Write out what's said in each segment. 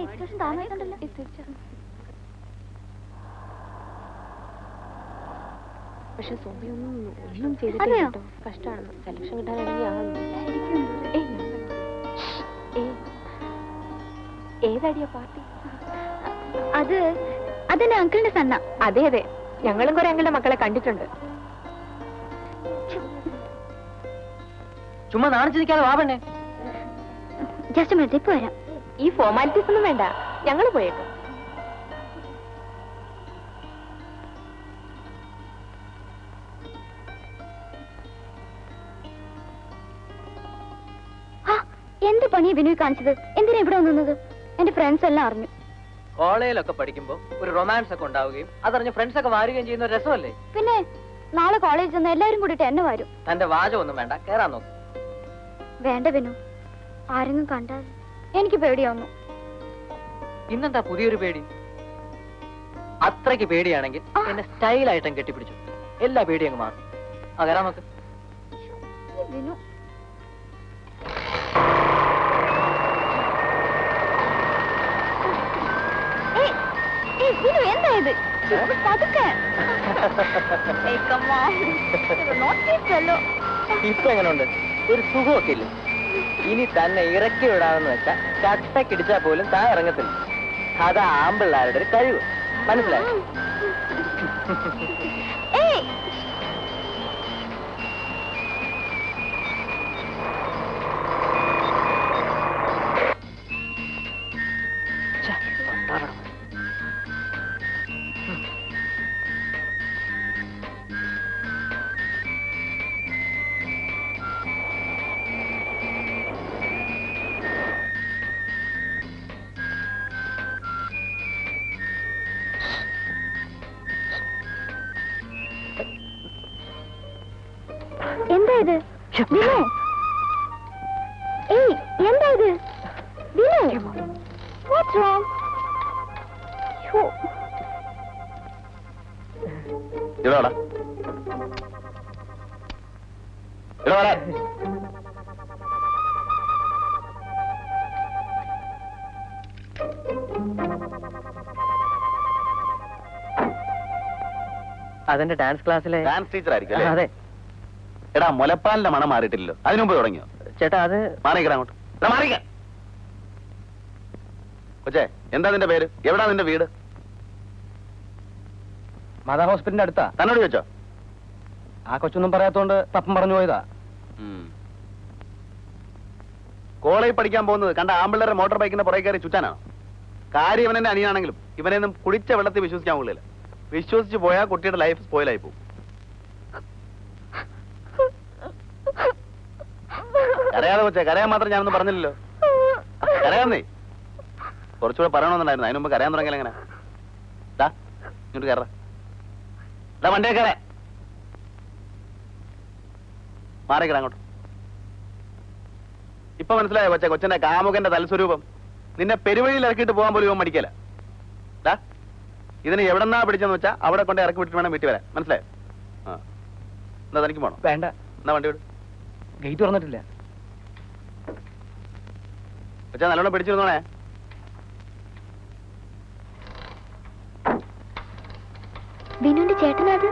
Expression താമസിക്കണ്ടല്ലോ. പക്ഷെ ഒന്നും ചെയ്തിട്ടില്ല കേട്ടോ. കഷ്ടമാണ്. സെലക്ഷൻ കിട്ടാനാണെങ്കിൽ ഏതാടിയ പാർട്ടി? അതെന്റെ അങ്കിളിന്റെ സണ്ണ. അതെ അതെ, ഞങ്ങളും കുറെ അങ്കിളുടെ മക്കളെ കണ്ടിട്ടുണ്ട്. ചുമ്മാ നാണിച്ചു നിൽക്കാതെ വാ. ജസ്റ്റ് മിനിറ്റ്, ഇപ്പൊ വരാം. ഈ ഫോർമാലിറ്റീസ് ഒന്നും വേണ്ട, ഞങ്ങൾ പോയേക്കാം. എന്ത് പണിയാ വിനു കാണിച്ചത്? എന്തിനാ ഇവിടെ വന്നത്? എന്റെ ഫ്രണ്ട്സ് എല്ലാം അറിഞ്ഞു. കോളേജിലൊക്കെ പഠിക്കുമ്പോ ഒരു റൊമാൻസ് ഒക്കെ ഉണ്ടാവുകയും അതറിഞ്ഞ് ഫ്രണ്ട്സ് ഒക്കെ വാരുകയും ചെയ്യുന്ന ഒരു രസമല്ലേ? പിന്നെ നാളെ കോളേജിൽ ചെന്ന് എല്ലാരും കൂടിയിട്ട് എന്നെ വരും. തന്റെ വാചകം ഒന്നും വേണ്ട, കേറാൻ നോക്കും. വേണ്ട വിനു, ആരെങ്കിലും കണ്ടാൽ എനിക്ക് പേടിയാവുന്നു. ഇന്നെന്താ പുതിയൊരു പേടി? അത്രയ്ക്ക് പേടിയാണെങ്കിൽ എന്നെ സ്റ്റൈലായിട്ടും കെട്ടിപ്പിടിച്ചു, എല്ലാ പേടിയും അങ്ങ് മാറും. ആ കയറാൻ നോക്ക്. വിനു എന്തായത്? ഇപ്പൊ എങ്ങനെയുണ്ട്? ഒരു സുഖമൊക്കെ ഇല്ല. ഇനി തന്നെ ഇറക്കി വിടാമെന്ന് വെച്ചാൽ ചട്ടക്കിടിച്ചാൽ പോലും താൻ ഇറങ്ങത്തില്ല. അതാ ആമ്പിള്ളാരുടെ ഒരു കഴിവ്, മനസ്സിലായി? എന്താ ഇത്? വിനു, എന്താ ഇത്? Vinu, what's wrong? അതെന്റെ ഡാൻസ് ക്ലാസ്സിലെ ഡാൻസ് ടീച്ചർ ആയിരിക്കും. അതെ. എടാ, മുലപ്പാലിന്റെ മണം മാറിയിട്ടില്ലല്ലോ, അതിനു മുമ്പ് തുടങ്ങിയോ? ചേട്ടാ അത് മാറിക്കടാ അങ്ങോട്ട്. മാറിക്ക കൊച്ചേ, എന്താ നിന്റെ പേര്? എവിടാ നിന്റെ വീട്? മാതാ ഹോസ്പിറ്റലിന്റെ അടുത്താ. തന്നോട് ചോദിച്ചോ? ആ കൊച്ചൊന്നും പറയാത്തോണ്ട് പപ്പം പറഞ്ഞു പോയതാ. കോളേജിൽ പഠിക്കാൻ പോകുന്നത് കണ്ട ആമ്പിള്ളേരെ മോട്ടോർ ബൈക്കിന്റെ പുറകെ കയറി ചുറ്റാനാണോ? കാര്യം ഇവനെന്നെ അനിയാണെങ്കിലും ഇവനെയൊന്നും കുടിച്ച വെള്ളത്തിൽ വിശ്വസിക്കാൻ കൊള്ളില്ല. വിശ്വസിച്ച് പോയാൽ കുട്ടിയുടെ ലൈഫ് സ്പോയിലായി പോകും. കരയാതെ കൊച്ചേ, കരയാൻ മാത്രം ഞാനൊന്നും പറഞ്ഞില്ലല്ലോ. കരയാന്നേ, കുറച്ചുകൂടെ പറയണമെന്നുണ്ടായിരുന്നു. അതിന് മുമ്പ് കരയാൻ തുടങ്ങിയാൽ എങ്ങനെ? ഇങ്ങോട്ട് കയറ. വണ്ടിയെ കയറ. മാറിക്കട അങ്ങോട്ട്. ഇപ്പൊ മനസ്സിലായോ കൊച്ചെ, കൊച്ചന്റെ കാമുകന്റെ തൽസ്വരൂപം? നിന്നെ പെരുവഴിയിൽ ഇറക്കിയിട്ട് പോകാൻ പോലും ഇവൻ മടിക്കല. ഇതിന് എവിടെന്നാ പിടിച്ചെന്ന് വെച്ചാ അവിടെ കൊണ്ട് ഇറക്കി വിട്ടിട്ട് വേണം വീട്ടിൽ വരാൻ. മനസ്സിലായോ? എന്താ തനിക്ക് പോണോ? വേണ്ട. എന്നാ വണ്ടി വിട്. ഗേറ്റ് തുറന്നിട്ടില്ല. കൊച്ചാ നല്ലോണം പിടിച്ചിരുന്നോണേ. വിനുവിന്റെ ചേട്ടനത്?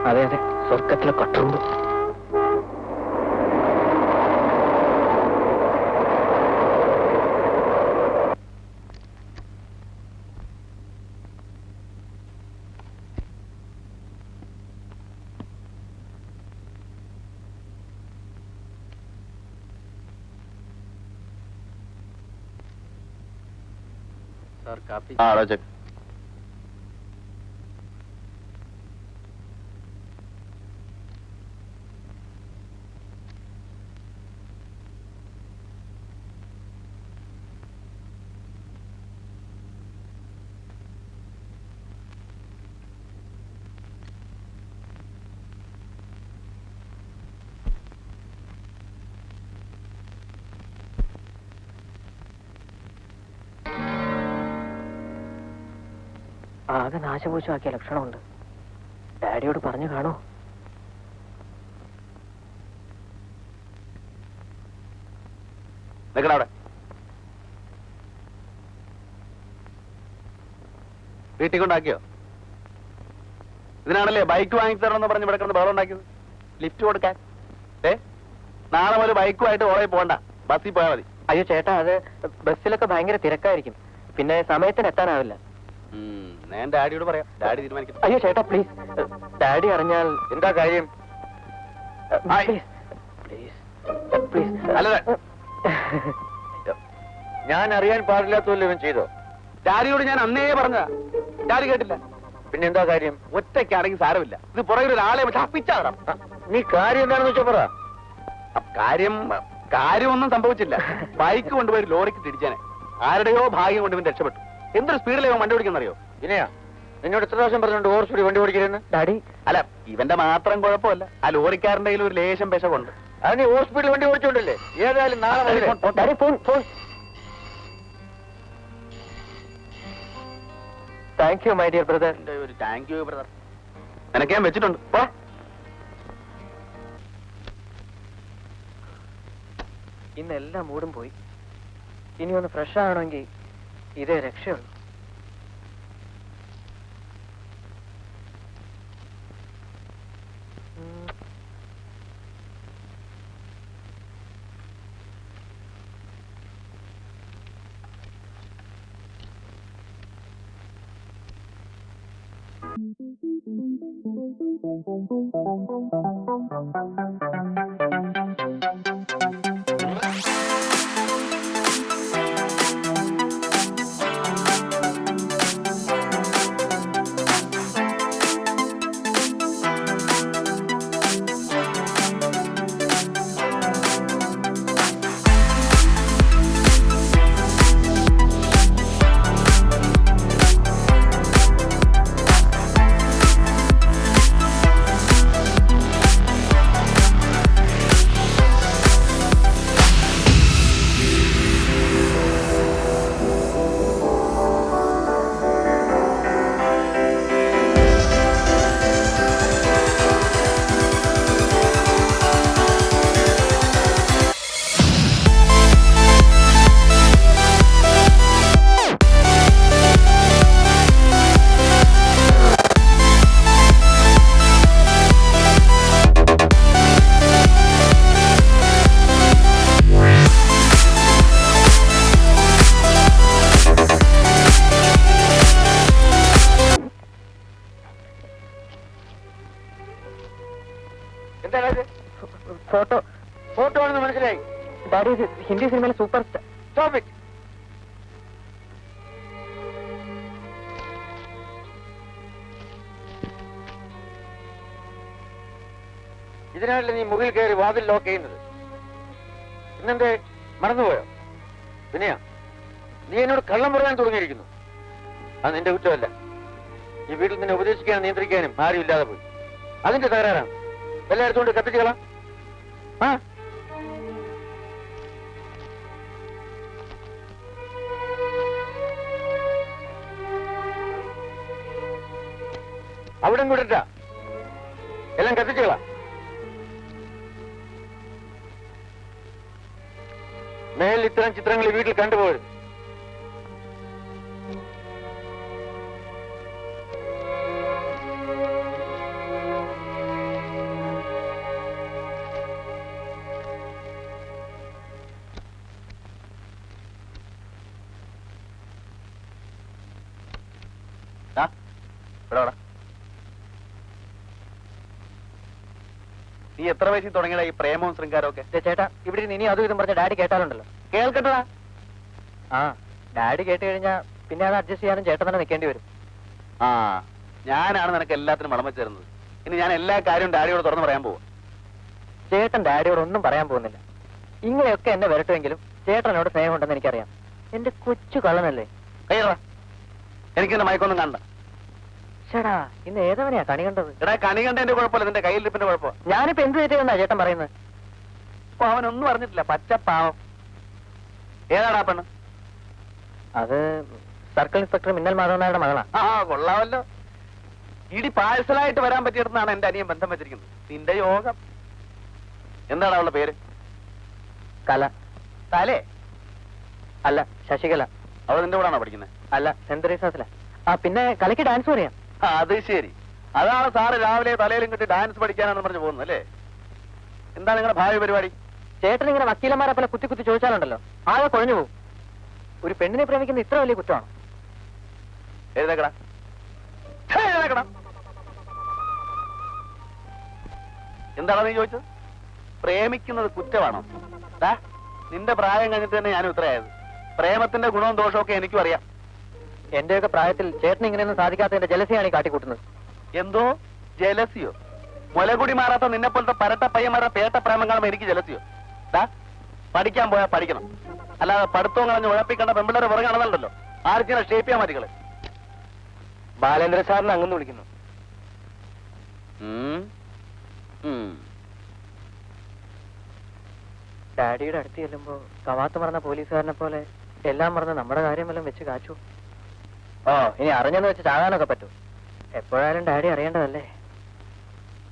അതെ അതെ, സ്വർഗത്തിലെ കട്ടുറുമ്പ്. സാർ കാപ്പി. ആകെ നാശമോശമാക്കിയ ലക്ഷണമുണ്ട്. ഡാഡിയോട് പറഞ്ഞു കാണോ? നിൽക്കണ അവിടെ. വീട്ടിൽ കൊണ്ടാക്കിയോ? ഇതിനാണല്ലേ ബൈക്ക് വാങ്ങി തരണമെന്ന് പറഞ്ഞ് ഇവിടെ കിടന്ന് ബഹളം ഉണ്ടാക്കിയത്. ലിഫ്റ്റ് കൊടുക്കാൻ. നാളെ മുതൽ ബൈക്കുമായിട്ട് ഓളെ പോകണ്ട, ബസ്സിൽ പോയാൽ മതി. അയ്യോ ചേട്ടാ, അത് ബസ്സിലൊക്കെ ഭയങ്കര തിരക്കായിരിക്കും, പിന്നെ സമയത്തിന് എത്താനാവില്ല. ഞാൻ ഡാഡിയോട് പറയാം, ഡാഡി തീരുമാനിക്കും. അയ്യോ ചേട്ടാ പ്ലീസ്, ഡാഡി അറിഞ്ഞാൽ. എന്താ കാര്യം? അല്ല, ഞാൻ അറിയാൻ പാടില്ലാത്തല്ലോ ഇവൻ ചെയ്തോ? ഡാഡിയോട് ഞാൻ അന്നേ പറഞ്ഞതാ, ഡാഡി കേട്ടില്ല. പിന്നെ എന്താ കാര്യം? ഒറ്റയ്ക്കാണെങ്കിൽ സാരമില്ല, ഇത് പുറകിൽ ഒരാളെ പിച്ചാടാം. നീ കാര്യം എന്താണെന്ന് വെച്ചാ പറ. കാര്യമൊന്നും സംഭവിച്ചില്ല. ബൈക്ക് കൊണ്ടുപോയി ലോറിക്ക് തിരിച്ചാനെ, ആരുടെയോ ഭാഗ്യം കൊണ്ട് ഇവൻ രക്ഷപ്പെട്ടു. എന്തൊരു സ്പീഡിലാവും വണ്ടി ഓടിക്കുന്നറിയോ? ഇനിയാ എന്നോട് എത്ര പ്രാവശ്യം പറഞ്ഞുകൊണ്ട് ഓവർ സ്പീഡ് വണ്ടി ഓടിക്കരുതെന്ന്? ഡാഡി, അല്ല, ഇവന്റെ മാത്രം കുഴപ്പമല്ല, ആ ലോറിക്കാരന്റെ കയ്യിൽ ഒരു ലേശം പെശകുണ്ട്. അത് നീ ഓവർ സ്പീഡിൽ വണ്ടി ഓടിച്ചോണ്ടല്ലേ? ഏതായാലും നാളെ phone. Thank you my dear brother. ഒരു താങ്ക് യു ബ്രദർ നിനക്ക് ഞാൻ വെച്ചിട്ടുണ്ട്. ഇന്ന് എല്ലാ മൂടും പോയി. ഇനി ഒന്ന് ഫ്രഷ് ആവണമെങ്കിൽ ഇതേ രക്ഷയുള്ളൂ. ഫോട്ടോ ആണെന്ന് മനസ്സിലായി. ഡാഡി, ഇത് ഹിന്ദി സിനിമയിലെ സൂപ്പർ സ്റ്റാർ. ഇതിനാണല്ലേ നീ മുറിയിൽ കയറി വാതിൽ ലോക്ക് ചെയ്യുന്നത്? ഇന്നെന്തേ മറന്നുപോയോ? പിന്നെയാ നീ എന്നോട് കള്ളം പറയാൻ തുടങ്ങിയിരിക്കുന്നു. അത് നിന്റെ കുറ്റമല്ല. ഈ വീട്ടിൽ നിന്നെ ഉപദേശിക്കാനും നിയന്ത്രിക്കാനും ആരും ഇല്ലാതെ പോയി. അതിന്റെ തകരാറാണ്. എല്ലായിടത്തും കൊണ്ട് കത്തിച്ചുകളാം. അവിടെ വിടട്ട, എല്ലാം കത്തിച്ചുകളാം. മേലിൽ ഇത്തരം ചിത്രങ്ങൾ വീട്ടിൽ കണ്ടുപോകരുത്. നീ എത്ര വയസ്സിൽ തുടങ്ങിയടാ ഈ പ്രേമവും ശൃംഗാരവും ഒക്കെ? ചേട്ടാ, ഇവിടെ ഇനി അതും ഇതും പറഞ്ഞ ഡാഡി കേട്ടാലുണ്ടല്ലോ. കേൾക്കട്ടടാ. ആ, ഡാഡി കേട്ട് കഴിഞ്ഞാൽ പിന്നെ അത് അഡ്ജസ്റ്റ് ചെയ്യാനും ചേട്ടൻ തന്നെ നിൽക്കേണ്ടി വരും. ഞാനാണ് നിനക്ക് എല്ലാത്തിനും മടം വെച്ച് തരുന്നത്. ഇനി ഞാൻ എല്ലാ കാര്യവും ഡാഡിയോട് തുറന്ന് പറയാൻ പോവാ. ചേട്ടൻ ഡാഡിയോട് ഒന്നും പറയാൻ പോകുന്നില്ല. ഇങ്ങനെയൊക്കെ എന്നെ വരട്ടുമെങ്കിലും ചേട്ടനോട് സ്നേഹമുണ്ടെന്ന് എനിക്കറിയാം. എന്റെ കൊച്ചു കള്ളനല്ലേ. കയ്യറ, എനിക്കെന്റെ മയക്കൊന്നും കണ്ട. ചേട്ടാ, ഇന്ന് ഏതവനെയാ കണി കണ്ടത്? എടാ, കണി കണ്ടതിന്റെ കുഴപ്പമില്ല, നിന്റെ കയ്യിലിരിപ്പിന്റെ കുഴപ്പമാണ്. ഞാനിപ്പോ എന്ത് തെറ്റെന്നാ ചേട്ടൻ പറയുന്നത്? അപ്പൊ അവനൊന്നും അറിഞ്ഞിട്ടില്ല, പച്ചപ്പാവം. ഏതാടാ പെണ്ണ്? അത് സർക്കിൾ ഇൻസ്പെക്ടർ മിന്നൽ മാധവൻ നായരുടെ മകളാ. കൊള്ളാവല്ലോ. ഇടി പാഴ്സലായിട്ട് വരാൻ പറ്റിയിടത്താണ് എന്റെ അനിയൻ ബന്ധം വെച്ചിരിക്കുന്നത്. നിന്റെ യോഗം. എന്താണ് അവളുടെ പേര്? കല. തലേ? അല്ല, ശശികല. അവൾ നിന്റെ കൂടാണോ പഠിക്കുന്നത്? അല്ല, സെന്റ് തെരേസാസില. ആ പിന്നെ കളിക്ക് ഡാൻസ് പറയാം. അത് ശരി, അതാണ് സാറ് രാവിലെ തലയിലും കിട്ടി ഡാൻസ് പഠിക്കാനാന്ന് പറഞ്ഞു പോകുന്നത് അല്ലേ? എന്താ നിങ്ങളുടെ ഭാവി പരിപാടി? ചേട്ടൻ ഇങ്ങനെ വക്കീലന്മാരെ പോലെ കുത്തി കുത്തി ചോദിച്ചാലുണ്ടല്ലോ ആകെ കുഴഞ്ഞു പോകും. ഒരു പെണ്ണിനെ പ്രേമിക്കുന്ന ഇത്ര വലിയ കുറ്റമാണ്. എഴുതേക്കടാ, എഴുതേക്കടാ. എന്താണ് നീ ചോദിച്ചത്? പ്രേമിക്കുന്നത് കുറ്റമാണോ? നിന്റെ പ്രായം കഴിഞ്ഞിട്ട് തന്നെ ഞാനും ഇത്രയായത്. പ്രേമത്തിന്റെ ഗുണവും ദോഷവും ഒക്കെ എനിക്കും അറിയാം. എന്റെയൊക്കെ പ്രായത്തിൽ ചേട്ടൻ ഇങ്ങനെയൊന്നും സാധിക്കാത്തതിന്റെ ജലസിയാണ് ഈ കാട്ടിക്കൂട്ടുന്നത്. എന്തോ ജലസിയോ? മുലകുടി മാറാത്ത നിന്നെ പോലത്തെ പരട്ട പയ്യന്മാരുടെ പേട്ട പ്രേമം കാണുമ്പോ എനിക്ക് ജലസിയോ? പഠിക്കാൻ പോയാൽ പഠിക്കണം, അല്ലാതെ പഠിത്തവും കളഞ്ഞ് ഉഴപ്പിക്കണ്ട പെമ്പിള്ളേരെ പുറകെ നടന്നല്ലോ. ആർക്കിനെ ഷേപ്പ് ചെയ്യാൻ മതികളെ. ബാലേന്ദ്ര സാറിന് അങ്ങനെ വിളിക്കുന്നു. ഡാഡിയുടെ അടുത്ത് ചെല്ലുമ്പോ കവാത്ത് മറന്ന പോലീസുകാരനെ പോലെ എല്ലാം മറന്ന് നമ്മുടെ കാര്യമെല്ലാം വെച്ച് കാച്ചു. ഓ ഇനി അറിഞ്ഞെന്ന് വെച്ച് ചാകാനൊക്കെ പറ്റൂ. എപ്പോഴായാലും ഡാഡി അറിയേണ്ടതല്ലേ.